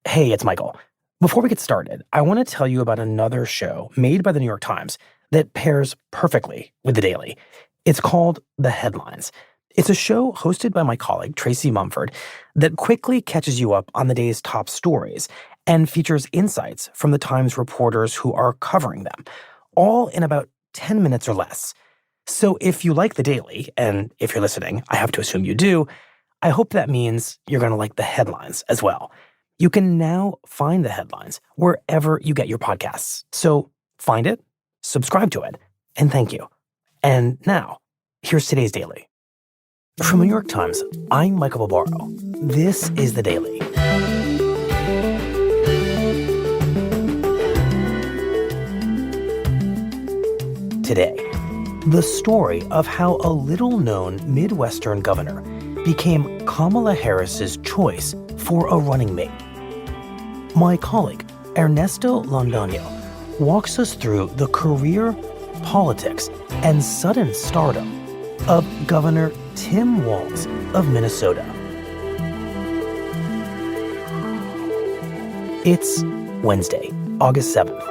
Hey, it's Michael. Before we get started, I want to tell you about another show made by the New York Times that pairs perfectly with The Daily. It's called The Headlines. It's a show hosted by my colleague, Tracy Mumford, that quickly catches you up on the day's top stories and features insights from the Times reporters who are covering them, all in about 10 minutes or less. So if you like The Daily, and if you're listening, I have to assume you do, I hope that means you're going to like The Headlines as well. You can now find The Headlines wherever you get your podcasts. So find it, subscribe to it, and thank you. And now, here's today's Daily. From the New York Times, I'm Michael Barbaro. This is The Daily. Today, the story of how a little-known Midwestern governor became Kamala Harris's choice for a running mate. My colleague, Ernesto Londoño, walks us through the career, politics, and sudden stardom of Governor Tim Walz of Minnesota. It's Wednesday, August 7th.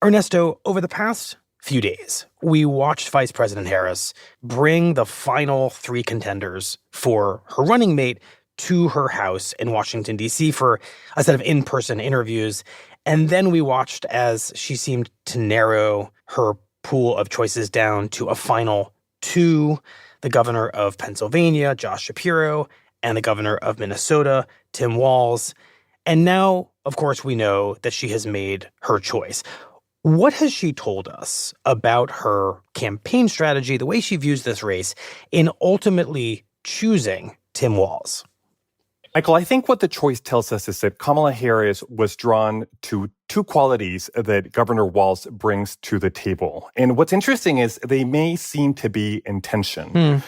Ernesto, over the past few days, we watched Vice President Harris bring the final three contenders for her running mate to her house in Washington, D.C. for a set of in-person interviews. And then we watched as she seemed to narrow her pool of choices down to a final two, the governor of Pennsylvania, Josh Shapiro, and the governor of Minnesota, Tim Walz. And now, of course, we know that she has made her choice. What has she told us about her campaign strategy, the way she views this race, in ultimately choosing Tim Walz? Michael, I think what the choice tells us is that Kamala Harris was drawn to two qualities that Governor Walz brings to the table. And what's interesting is they may seem to be in tension.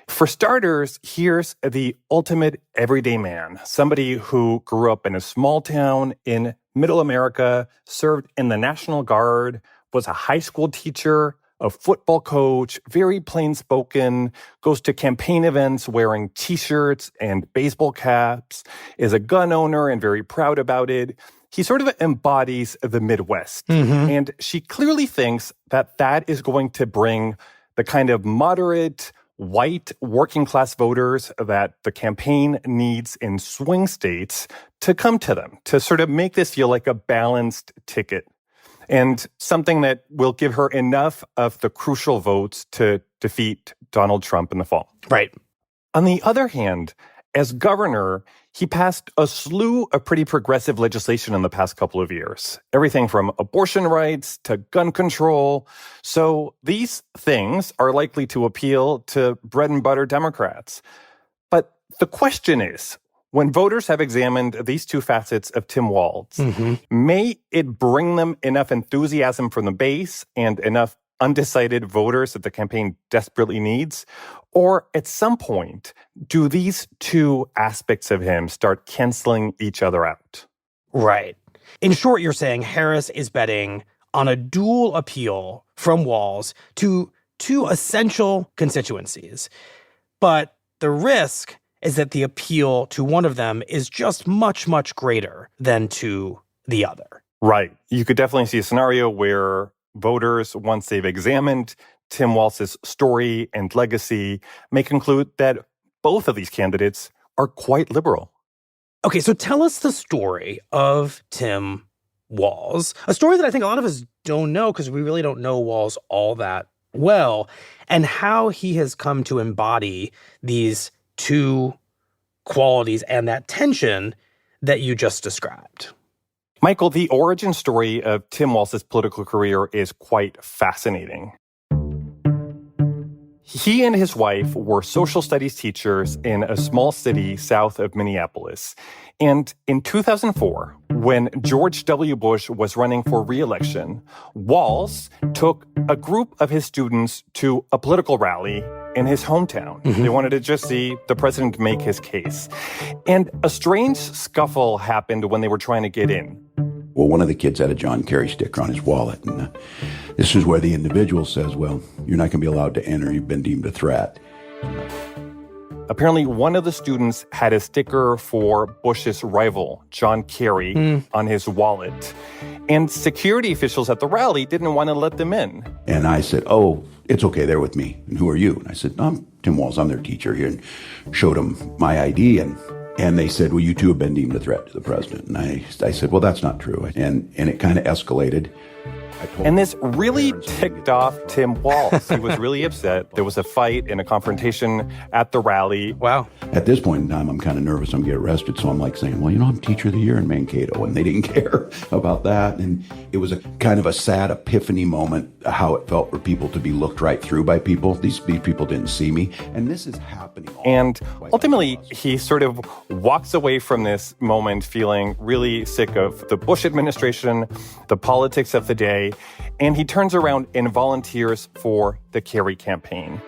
For starters, here's the ultimate everyday man, somebody who grew up in a small town in Middle America, served in the National Guard, was a high school teacher, a football coach, very plain-spoken, goes to campaign events wearing T-shirts and baseball caps, is a gun owner and very proud about it. He sort of embodies the Midwest. And she clearly thinks that that is going to bring the kind of moderate, white, working-class voters that the campaign needs in swing states to come to them, to sort of make this feel like a balanced ticket. And something that will give her enough of the crucial votes to defeat Donald Trump in the fall. Right. On the other hand, as governor, he passed a slew of pretty progressive legislation in the past couple of years. Everything from abortion rights to gun control. So these things are likely to appeal to bread and butter Democrats. But the question is, when voters have examined these two facets of Tim Walz, may it bring them enough enthusiasm from the base and enough undecided voters that the campaign desperately needs? Or at some point, do these two aspects of him start canceling each other out? Right. In short, you're saying Harris is betting on a dual appeal from Walz to two essential constituencies. But the risk is that the appeal to one of them is just much, much greater than to the other. Right. You could definitely see a scenario where voters, once they've examined Tim Walz's story and legacy, may conclude that both of these candidates are quite liberal. Okay, so tell us the story of Tim Walz, a story that I think a lot of us don't know because we really don't know Walz all that well, and how he has come to embody these two qualities and that tension that you just described. Michael, the origin story of Tim Walz's political career is quite fascinating. He and his wife were social studies teachers in a small city south of Minneapolis. And in 2004, when George W. Bush was running for re-election, Walz took a group of his students to a political rally in his hometown. They wanted to just see the president make his case. And a strange scuffle happened when they were trying to get in. Well, one of the kids had a John Kerry sticker on his wallet. And this is where the individual says, well, you're not going to be allowed to enter. You've been deemed a threat. Apparently, one of the students had a sticker for Bush's rival, John Kerry, on his wallet. And security officials at the rally didn't want to let them in. And I said, oh, it's okay, they're with me. And who are you? And I said, no, I'm Tim Walz, I'm their teacher here. And showed them my ID. And they said, well, you two have been deemed a threat to the president. And I said, well, that's not true. And it kind of escalated. And this really ticked off Tim Walz. He was really upset. There was a fight and a confrontation at the rally. Wow. At this point in time, I'm kind of nervous I'm going to get arrested. So I'm like saying, well, I'm Teacher of the Year in Mankato. And they didn't care about that. And it was a kind of a sad epiphany moment, how it felt for people to be looked right through by people. These people didn't see me. And this is happening. And ultimately, he sort of walks away from this moment feeling really sick of the Bush administration, the politics of the day, and he turns around and volunteers for the Kerry campaign.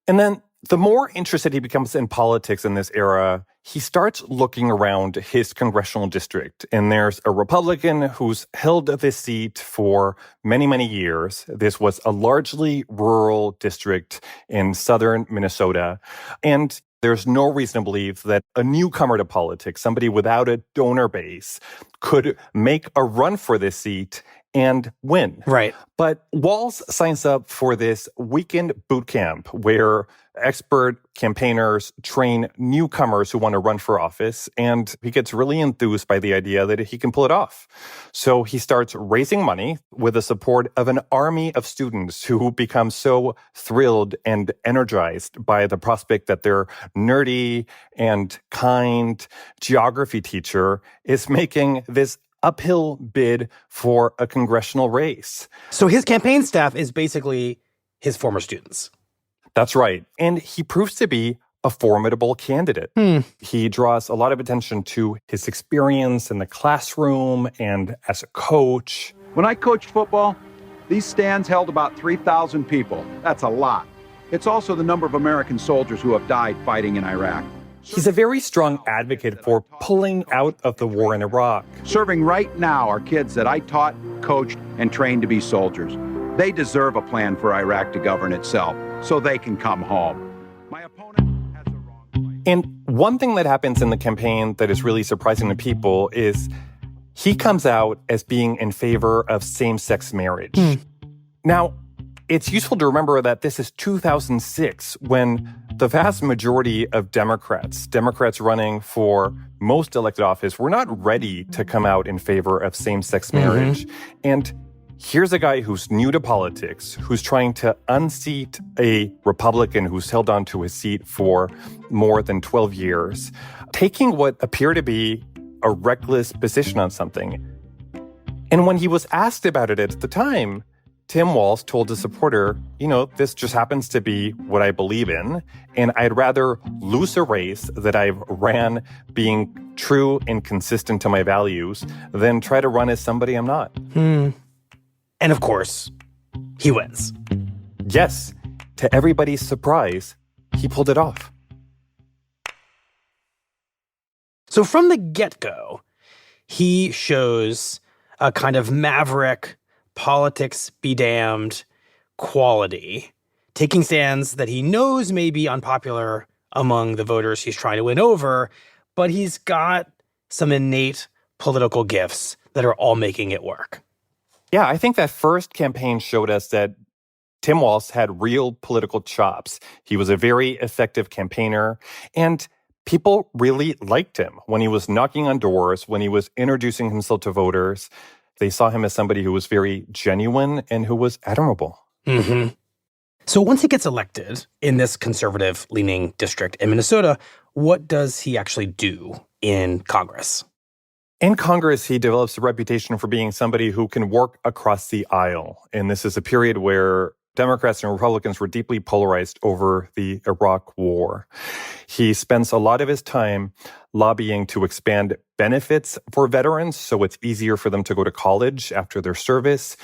And then the more interested he becomes in politics in this era, he starts looking around his congressional district. And there's a Republican who's held this seat for many, many years. This was a largely rural district in southern Minnesota. And there's no reason to believe that a newcomer to politics, somebody without a donor base, could make a run for this seat and win. Right. But Walz signs up for this weekend boot camp where expert campaigners train newcomers who want to run for office, and he gets really enthused by the idea that he can pull it off. So he starts raising money with the support of an army of students who become so thrilled and energized by the prospect that their nerdy and kind geography teacher is making this uphill bid for a congressional race. So his campaign staff is basically his former students. That's right. And he proves to be a formidable candidate. He draws a lot of attention to his experience in the classroom and as a coach. When I coached football, these stands held about 3,000 people. That's a lot. It's also the number of American soldiers who have died fighting in Iraq. He's a very strong advocate for pulling out of the war in Iraq. Serving right now are kids that I taught, coached, and trained to be soldiers. They deserve a plan for Iraq to govern itself so they can come home. My opponent has the wrong fight. And one thing that happens in the campaign that is really surprising to people is he comes out as being in favor of same-sex marriage. Now, it's useful to remember that this is 2006 when the vast majority of Democrats running for most elected office, were not ready to come out in favor of same-sex marriage. And here's a guy who's new to politics, who's trying to unseat a Republican who's held on to his seat for more than 12 years, taking what appeared to be a reckless position on something. And when he was asked about it at the time, Tim Walz told his supporter, this just happens to be what I believe in, and I'd rather lose a race that I've ran being true and consistent to my values than try to run as somebody I'm not. And of course, he wins. Yes, to everybody's surprise, he pulled it off. So from the get-go, he shows a kind of maverick, politics be damned quality, taking stands that he knows may be unpopular among the voters he's trying to win over, but he's got some innate political gifts that are all making it work. Yeah, I think that first campaign showed us that Tim Walz had real political chops. He was a very effective campaigner, and people really liked him when he was knocking on doors, when he was introducing himself to voters. They saw him as somebody who was very genuine and who was admirable. So once he gets elected in this conservative-leaning district in Minnesota, what does he actually do in Congress? In Congress, he develops a reputation for being somebody who can work across the aisle. And this is a period where Democrats and Republicans were deeply polarized over the Iraq War. He spends a lot of his time lobbying to expand benefits for veterans so it's easier for them to go to college after their service,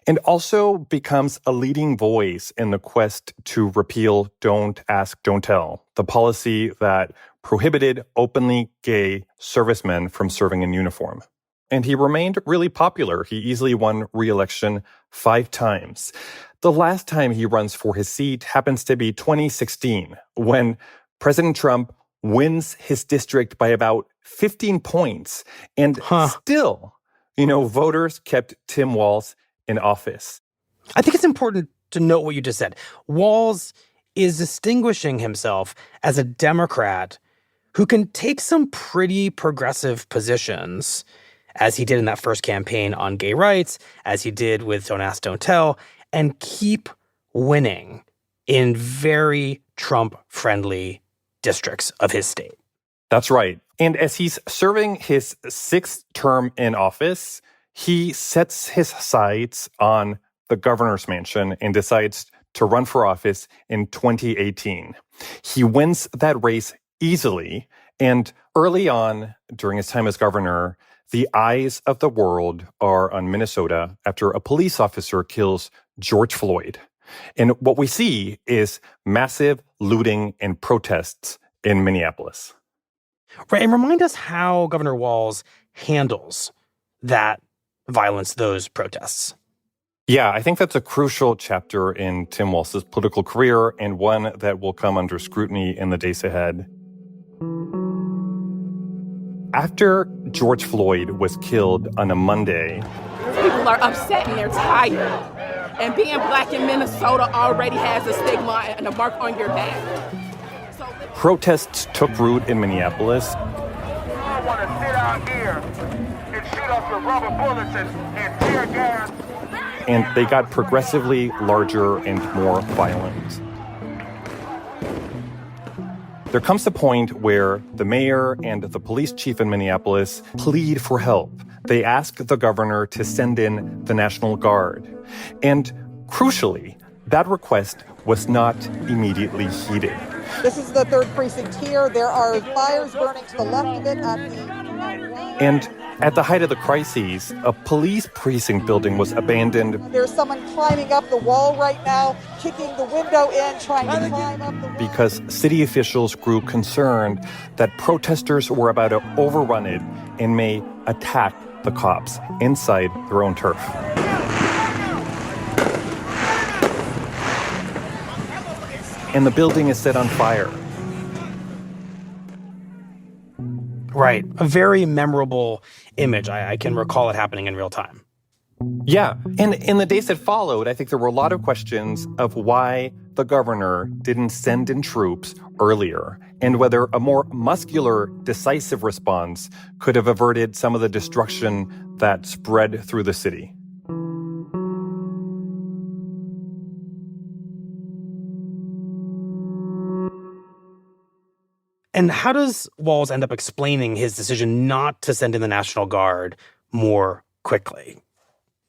and also becomes a leading voice in the quest to repeal Don't Ask, Don't Tell, the policy that prohibited openly gay servicemen from serving in uniform. And he remained really popular. He easily won re-election 5 times. The last time he runs for his seat happens to be 2016, when President Trump wins his district by about 15 points. And still, voters kept Tim Walz in office. I think it's important to note what you just said. Walz is distinguishing himself as a Democrat who can take some pretty progressive positions, as he did in that first campaign on gay rights, as he did with Don't Ask, Don't Tell, and keep winning in very Trump-friendly districts of his state. That's right. And as he's serving his 6th term in office, he sets his sights on the governor's mansion and decides to run for office in 2018. He wins that race easily, and early on, during his time as governor, the eyes of the world are on Minnesota after a police officer kills George Floyd. And what we see is massive looting and protests in Minneapolis. Right, and remind us how Governor Walz handles that violence, those protests. Yeah, I think that's a crucial chapter in Tim Walz's political career, and one that will come under scrutiny in the days ahead. After George Floyd was killed on a Monday, people are upset and they're tired. And being black in Minnesota already has a stigma and a mark on your back. Protests took root in Minneapolis. I want to sit out here and shoot off your rubber bullets and tear gas. And they got progressively larger and more violent. There comes a point where the mayor and the police chief in Minneapolis plead for help. They ask the governor to send in the National Guard. And crucially, that request was not immediately heeded. This is the 3rd precinct here. There are fires burning to the left of it And at the height of the crises, a police precinct building was abandoned. There's someone climbing up the wall right now, kicking the window in, trying to climb up the wall. Because city officials grew concerned that protesters were about to overrun it and may attack the cops inside their own turf. And the building is set on fire. Right. A very memorable image. I can recall it happening in real time. Yeah. And in the days that followed, I think there were a lot of questions of why the governor didn't send in troops earlier, and whether a more muscular, decisive response could have averted some of the destruction that spread through the city. And how does Walz end up explaining his decision not to send in the National Guard more quickly?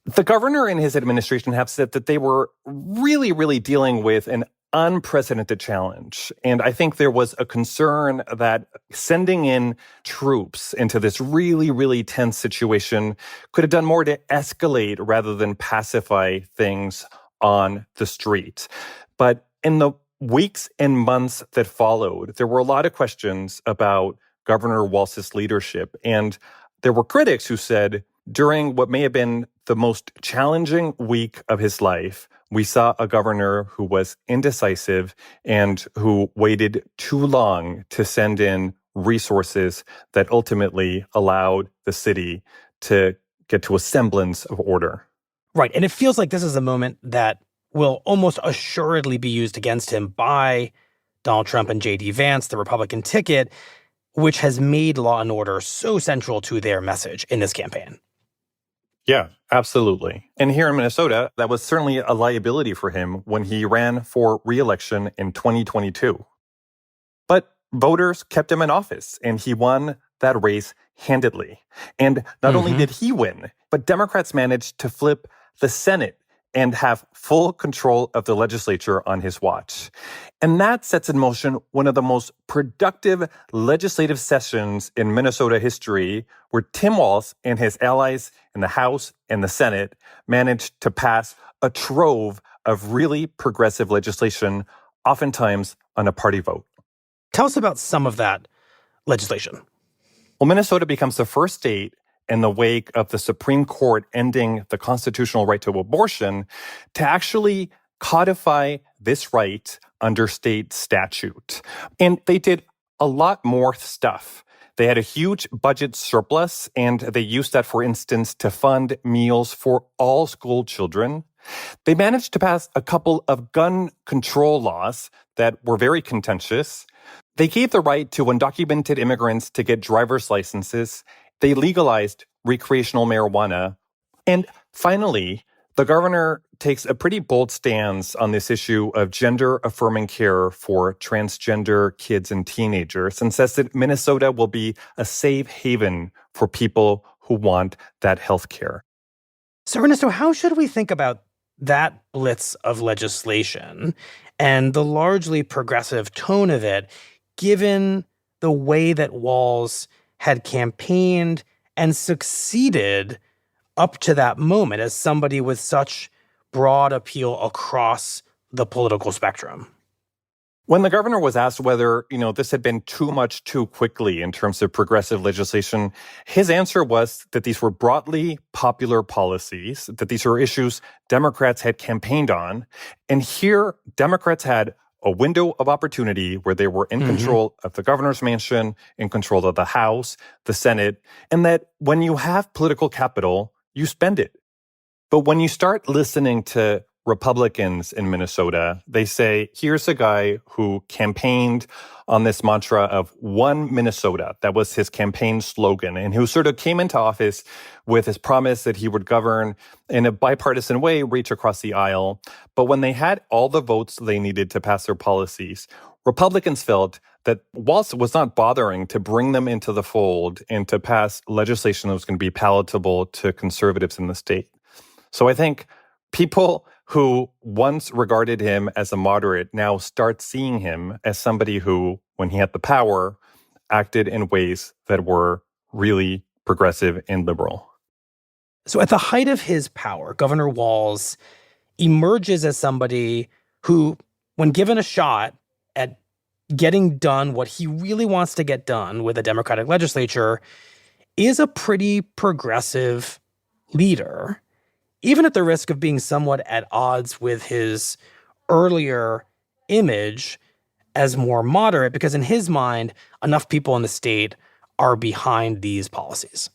The governor and his administration have said that they were really, really dealing with an unprecedented challenge. And I think there was a concern that sending in troops into this really, really tense situation could have done more to escalate rather than pacify things on the street. But in the weeks and months that followed, there were a lot of questions about Governor Walz's leadership. And there were critics who said, during what may have been the most challenging week of his life, we saw a governor who was indecisive and who waited too long to send in resources that ultimately allowed the city to get to a semblance of order. Right. And it feels like this is a moment that will almost assuredly be used against him by Donald Trump and J.D. Vance, the Republican ticket, which has made law and order so central to their message in this campaign. Yeah, absolutely. And here in Minnesota, that was certainly a liability for him when he ran for re-election in 2022. But voters kept him in office, and he won that race handedly. And not only did he win, but Democrats managed to flip the Senate and have full control of the legislature on his watch. And that sets in motion one of the most productive legislative sessions in Minnesota history, where Tim Walz and his allies in the House and the Senate managed to pass a trove of really progressive legislation, oftentimes on a party vote. Tell us about some of that legislation. Well, Minnesota becomes the first state in the wake of the Supreme Court ending the constitutional right to abortion to actually codify this right under state statute. And they did a lot more stuff. They had a huge budget surplus, and they used that, for instance, to fund meals for all school children. They managed to pass a couple of gun control laws that were very contentious. They gave the right to undocumented immigrants to get driver's licenses. They legalized recreational marijuana. And finally, the governor takes a pretty bold stance on this issue of gender-affirming care for transgender kids and teenagers and says that Minnesota will be a safe haven for people who want that health care. So, Ernesto, how should we think about that blitz of legislation and the largely progressive tone of it, given the way that Walz had campaigned and succeeded up to that moment as somebody with such broad appeal across the political spectrum? When the governor was asked whether, this had been too much too quickly in terms of progressive legislation, his answer was that these were broadly popular policies, that these are issues Democrats had campaigned on. And here, Democrats had a window of opportunity where they were in control of the governor's mansion, in control of the House, the Senate, and that when you have political capital, you spend it. But when you start listening to Republicans in Minnesota, they say, here's a guy who campaigned on this mantra of one Minnesota. That was his campaign slogan, and who sort of came into office with his promise that he would govern in a bipartisan way, reach across the aisle. But when they had all the votes they needed to pass their policies, Republicans felt that Walz was not bothering to bring them into the fold and to pass legislation that was going to be palatable to conservatives in the state. So I think people who once regarded him as a moderate now start seeing him as somebody who, when he had the power, acted in ways that were really progressive and liberal. So at the height of his power, Governor Walz emerges as somebody who, when given a shot at getting done what he really wants to get done with a Democratic legislature, is a pretty progressive leader, even at the risk of being somewhat at odds with his earlier image as more moderate, because in his mind, enough people in the state are behind these policies.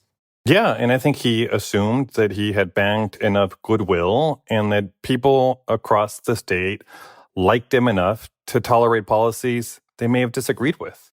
Yeah, and I think he assumed that he had banked enough goodwill and that people across the state liked him enough to tolerate policies they may have disagreed with.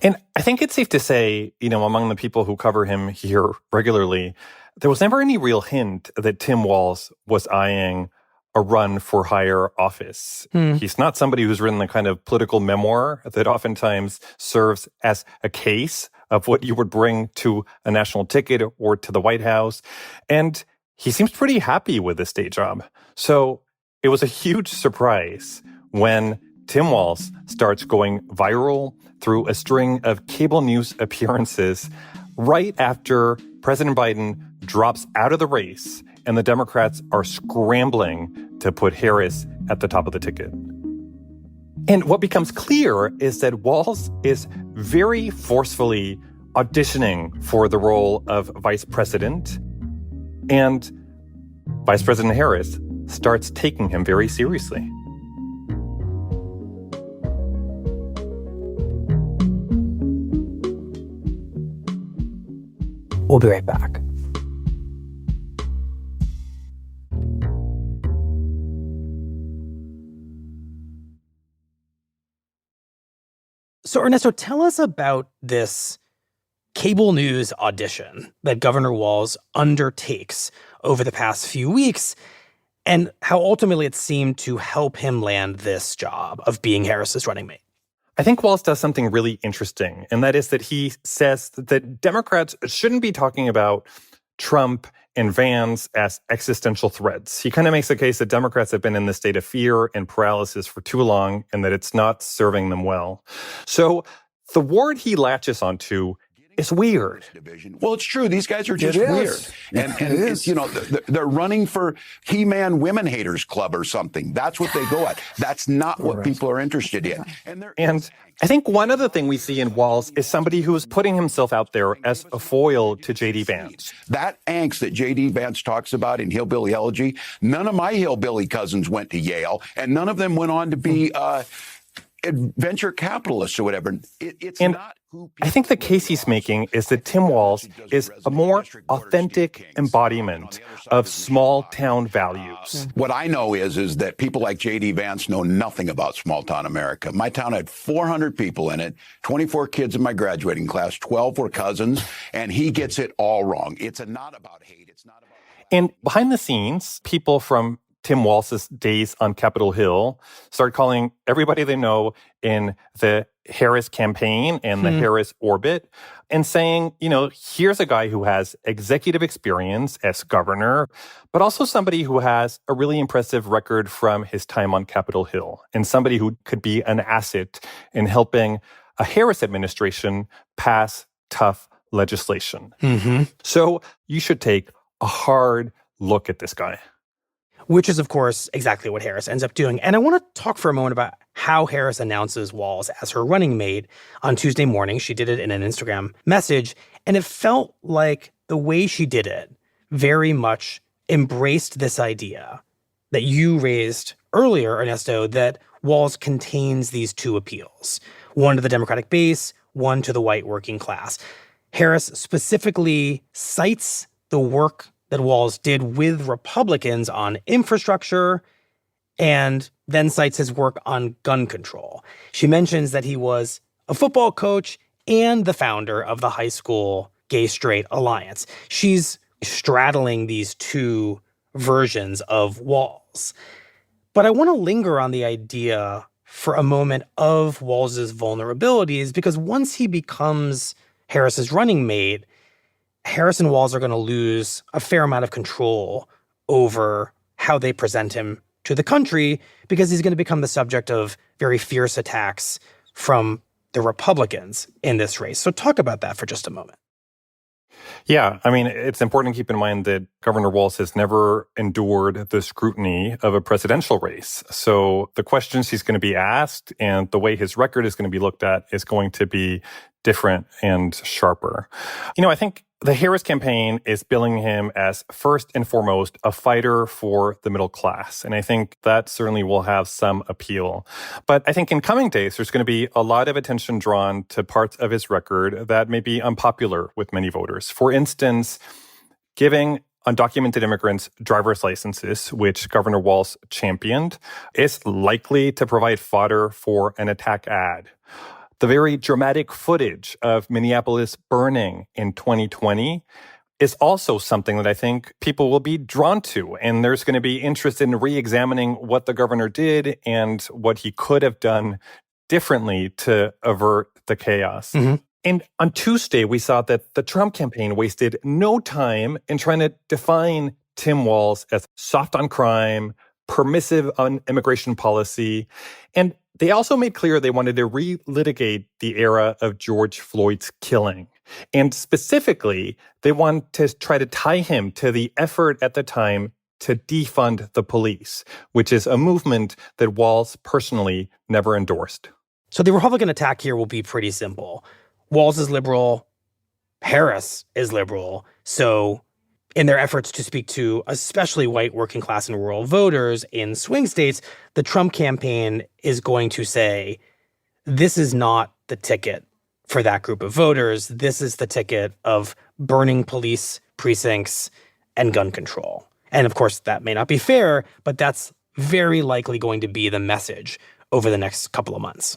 And I think it's safe to say, among the people who cover him here regularly, there was never any real hint that Tim Walz was eyeing a run for higher office. He's not somebody who's written the kind of political memoir that oftentimes serves as a case of what you would bring to a national ticket or to the White House. And he seems pretty happy with the state job. So it was a huge surprise when Tim Walz starts going viral through a string of cable news appearances right after President Biden drops out of the race and the Democrats are scrambling to put Harris at the top of the ticket. And what becomes clear is that Walz is very forcefully auditioning for the role of vice president, and Vice President Harris starts taking him very seriously. We'll be right back. So, Ernesto, tell us about this cable news audition that Governor Walz undertakes over the past few weeks and how ultimately it seemed to help him land this job of being Harris's running mate. I think Walz does something really interesting, and that is that he says that Democrats shouldn't be talking about Trump and Vance as existential threats. He kind of makes the case that Democrats have been in this state of fear and paralysis for too long and that it's not serving them well. So the word he latches onto is weird. Well, it's true. These guys are just It weird. is. And It is. you know, they're running for He-Man Women Haters Club or something. That's what they go at. That's not what people are interested in. And I think one other thing we see in Walz is somebody who's putting himself out there as a foil to J.D. Vance. That angst that J.D. Vance talks about in Hillbilly Elegy, none of my hillbilly cousins went to Yale, and none of them went on to be venture capitalists or whatever. It's not who I think the case he's making is that Tim Walz is a more authentic embodiment of small-town values. What I know is that people like J.D. Vance know nothing about small-town America. My town had 400 people in it, 24 kids in my graduating class, 12 were cousins, and he gets it all wrong. It's not about hate. It's not about... And behind the scenes, people from Tim Walz's days on Capitol Hill start calling everybody they know in the Harris campaign and the Harris orbit and saying, you know, here's a guy who has executive experience as governor, but also somebody who has a really impressive record from his time on Capitol Hill and somebody who could be an asset in helping a Harris administration pass tough legislation. So you should take a hard look at this guy. Which is, of course, exactly what Harris ends up doing. And I want to talk for a moment about how Harris announces Walz as her running mate on Tuesday morning. She did it in an Instagram message, and it felt like the way she did it very much embraced this idea that you raised earlier, Ernesto, that Walz contains these two appeals, one to the Democratic base, one to the white working class. Harris specifically cites the work that Walz did with Republicans on infrastructure and then cites his work on gun control. She mentions that he was a football coach and the founder of the high school gay-straight alliance. She's straddling these two versions of Walz. But I want to linger on the idea for a moment of Walz's vulnerabilities, because once he becomes Harris's running mate, Harris and Walz are going to lose a fair amount of control over how they present him to the country, because he's going to become the subject of very fierce attacks from the Republicans in this race. So talk about that for just a moment. Yeah, I mean, it's important to keep in mind that Governor Walz has never endured the scrutiny of a presidential race. So the questions he's going to be asked and the way his record is going to be looked at is going to be different and sharper. You know, I think the Harris campaign is billing him as first and foremost a fighter for the middle class. And I think that certainly will have some appeal. But I think in coming days, there's going to be a lot of attention drawn to parts of his record that may be unpopular with many voters. For instance, giving undocumented immigrants driver's licenses, which Governor Walz championed, is likely to provide fodder for an attack ad. The very dramatic footage of Minneapolis burning in 2020 is also something that I think people will be drawn to. And there's going to be interest in re-examining what the governor did and what he could have done differently to avert the chaos. And on Tuesday, we saw that the Trump campaign wasted no time in trying to define Tim Walz as soft on crime, permissive on immigration policy, and they also made clear they wanted to relitigate the era of George Floyd's killing. And specifically, they want to try to tie him to the effort at the time to defund the police, which is a movement that Walz personally never endorsed. So the Republican attack here will be pretty simple. Walz is liberal, Harris is liberal, so in their efforts to speak to especially white working class and rural voters in swing states, the Trump campaign is going to say, this is not the ticket for that group of voters. This is the ticket of burning police precincts and gun control. And of course, that may not be fair, but that's very likely going to be the message over the next couple of months.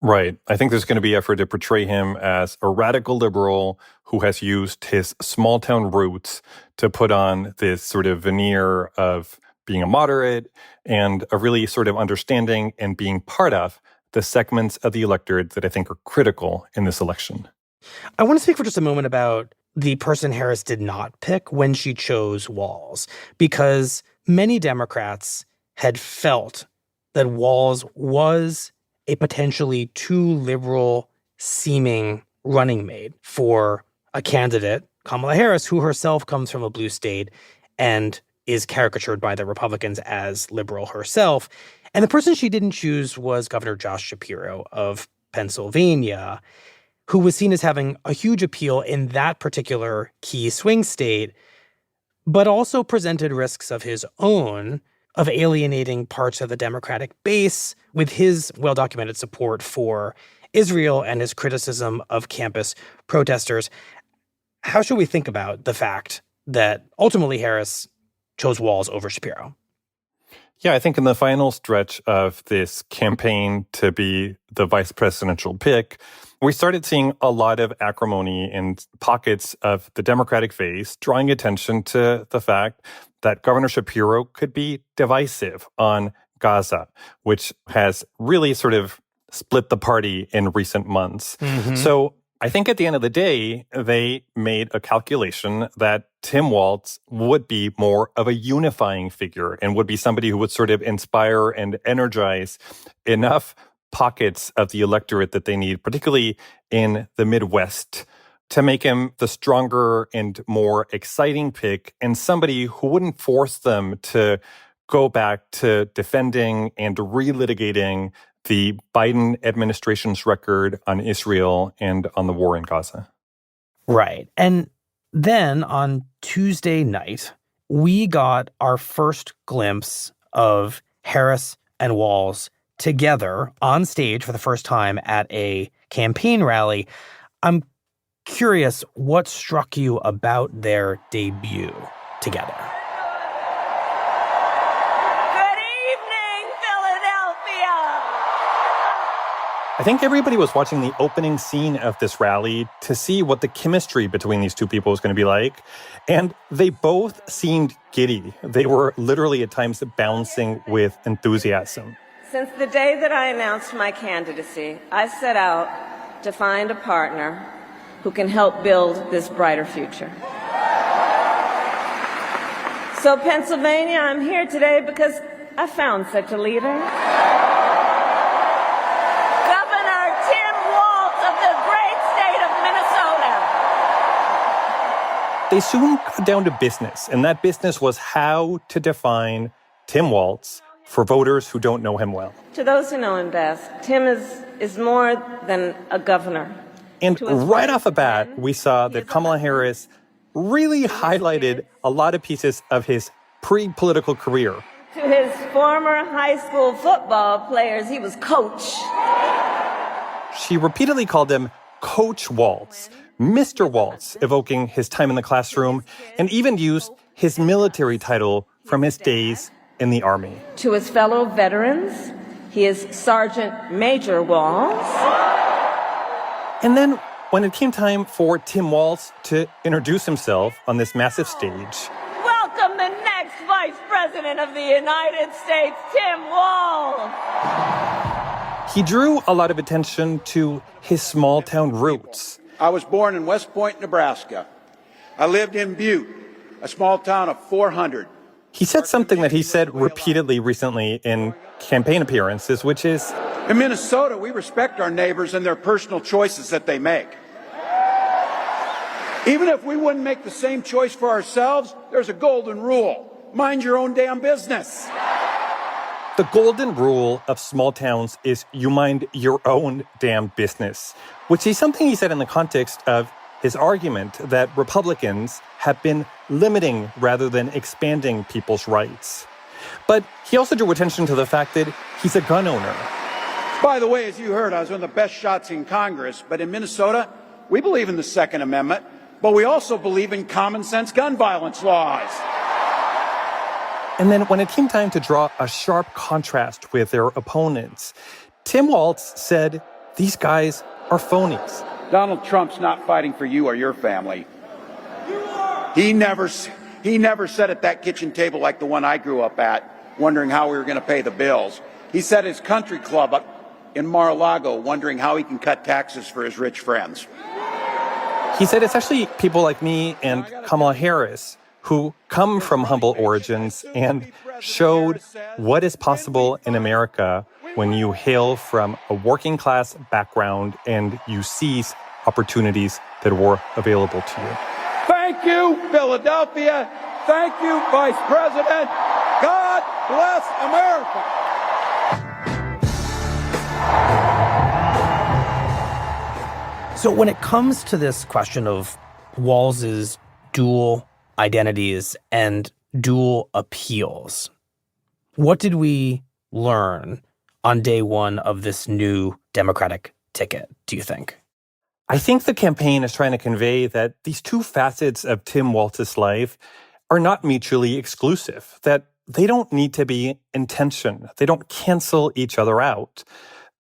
Right. I think there's going to be effort to portray him as a radical liberal who has used his small town roots to put on this sort of veneer of being a moderate and of really sort of understanding and being part of the segments of the electorate that I think are critical in this election. I want to speak for just a moment about the person Harris did not pick when she chose Walz, because many Democrats had felt that Walz was a potentially too liberal-seeming running mate for a candidate, Kamala Harris, who herself comes from a blue state and is caricatured by the Republicans as liberal herself. And the person she didn't choose was Governor Josh Shapiro of Pennsylvania, who was seen as having a huge appeal in that particular key swing state, but also presented risks of his own of alienating parts of the Democratic base with his well-documented support for Israel and his criticism of campus protesters. How should we think about the fact that ultimately Harris chose Walz over Shapiro? Yeah, I think in the final stretch of this campaign to be the vice presidential pick, we started seeing a lot of acrimony in pockets of the Democratic base, drawing attention to the fact that Governor Shapiro could be divisive on Gaza, which has really sort of split the party in recent months. Mm-hmm. So I think at the end of the day, they made a calculation that Tim Walz would be more of a unifying figure and would be somebody who would sort of inspire and energize enough pockets of the electorate that they need, particularly in the Midwest, to make him the stronger and more exciting pick and somebody who wouldn't force them to go back to defending and relitigating the Biden administration's record on Israel and on the war in Gaza. Right. And then on Tuesday night, we got our first glimpse of Harris and Walz together on stage for the first time at a campaign rally. I'm curious what struck you about their debut together. I think everybody was watching the opening scene of this rally to see what the chemistry between these two people was going to be like. And they both seemed giddy. They were literally at times bouncing with enthusiasm. Since the day that I announced my candidacy, I set out to find a partner who can help build this brighter future. So, Pennsylvania, I'm here today because I found such a leader. They soon got down to business, and that business was how to define Tim Walz for voters who don't know him well. To those who know him best, Tim is more than a governor. And right off the bat, we saw that Kamala Harris really highlighted a lot of pieces of his pre-political career. To his former high school football players, he was coach. She repeatedly called him Coach Walz, Mr. Walz, evoking his time in the classroom, and even used his military title from his days in the Army. To his fellow veterans, he is Sergeant Major Walz. And then when it came time for Tim Walz to introduce himself on this massive stage, welcome the next Vice President of the United States, Tim Walz. He drew a lot of attention to his small-town roots. I was born in West Point, Nebraska. I lived in Butte, a small town of 400. He said something that he said repeatedly recently in campaign appearances, which is, in Minnesota, we respect our neighbors and their personal choices that they make. Even if we wouldn't make the same choice for ourselves, there's a golden rule. Mind your own damn business. The golden rule of small towns is you mind your own damn business, which is something he said in the context of his argument that Republicans have been limiting rather than expanding people's rights. But he also drew attention to the fact that he's a gun owner. By the way, as you heard, I was one of the best shots in Congress, but in Minnesota, we believe in the Second Amendment, but we also believe in common sense gun violence laws. And then when it came time to draw a sharp contrast with their opponents, Tim Walz said, these guys are phonies. Donald Trump's not fighting for you or your family. He never sat at that kitchen table like the one I grew up at, wondering how we were going to pay the bills. He sat at his country club up in Mar-a-Lago, wondering how he can cut taxes for his rich friends. He said it's actually people like me and Kamala Harris who come from humble origins and showed what is possible in America when you hail from a working class background and you seize opportunities that were available to you. Thank you, Philadelphia. Thank you, Vice President. God bless America. So when it comes to this question of Walz's dual identities and dual appeals, what did we learn on day one of this new Democratic ticket, do you think? I think the campaign is trying to convey that these two facets of Tim Walz's life are not mutually exclusive, that they don't need to be in tension. They don't cancel each other out.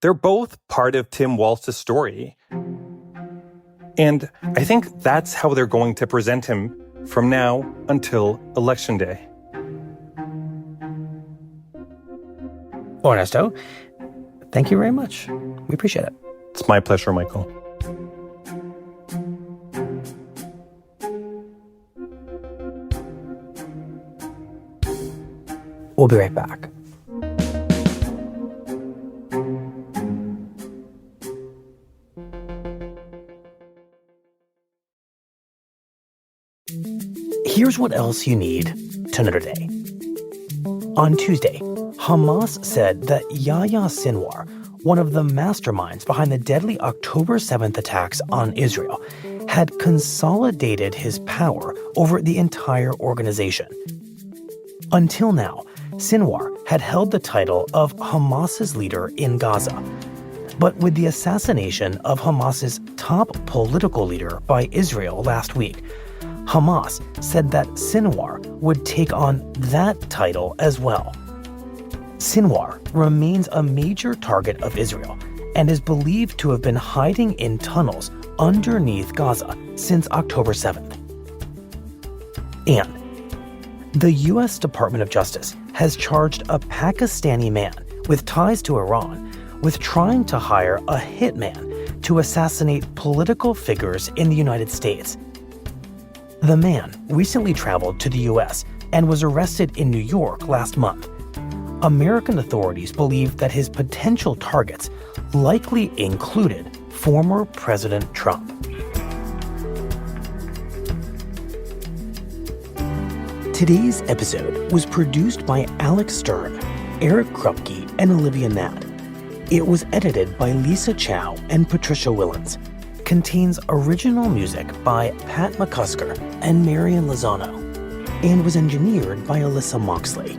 They're both part of Tim Walz's story. And I think that's how they're going to present him from now until Election Day. Well, Ernesto, thank you very much. We appreciate it. It's my pleasure, Michael. We'll be right back. Here's what else you need to know today. On Tuesday, Hamas said that Yahya Sinwar, one of the masterminds behind the deadly October 7th attacks on Israel, had consolidated his power over the entire organization. Until now, Sinwar had held the title of Hamas's leader in Gaza. But with the assassination of Hamas's top political leader by Israel last week, Hamas said that Sinwar would take on that title as well. Sinwar remains a major target of Israel and is believed to have been hiding in tunnels underneath Gaza since October 7th. And the U.S. Department of Justice has charged a Pakistani man with ties to Iran with trying to hire a hitman to assassinate political figures in the United States. The man recently traveled to the U.S. and was arrested in New York last month. American authorities believe that his potential targets likely included former President Trump. Today's episode was produced by Alex Stern, Eric Krupke, and Olivia Natt. It was edited by Lisa Chow and Patricia Willens. Contains original music by Pat McCusker and Marian Lozano, and was engineered by Alyssa Moxley.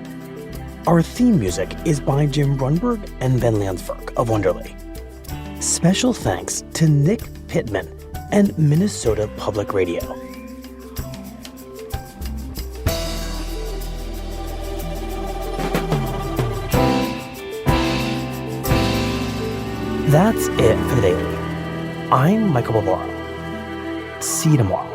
Our theme music is by Jim Brunberg and Ben Landsberg of Wonderly. Special thanks to Nick Pittman and Minnesota Public Radio. That's it for the Daily. I'm Michael Bavaro. See you tomorrow.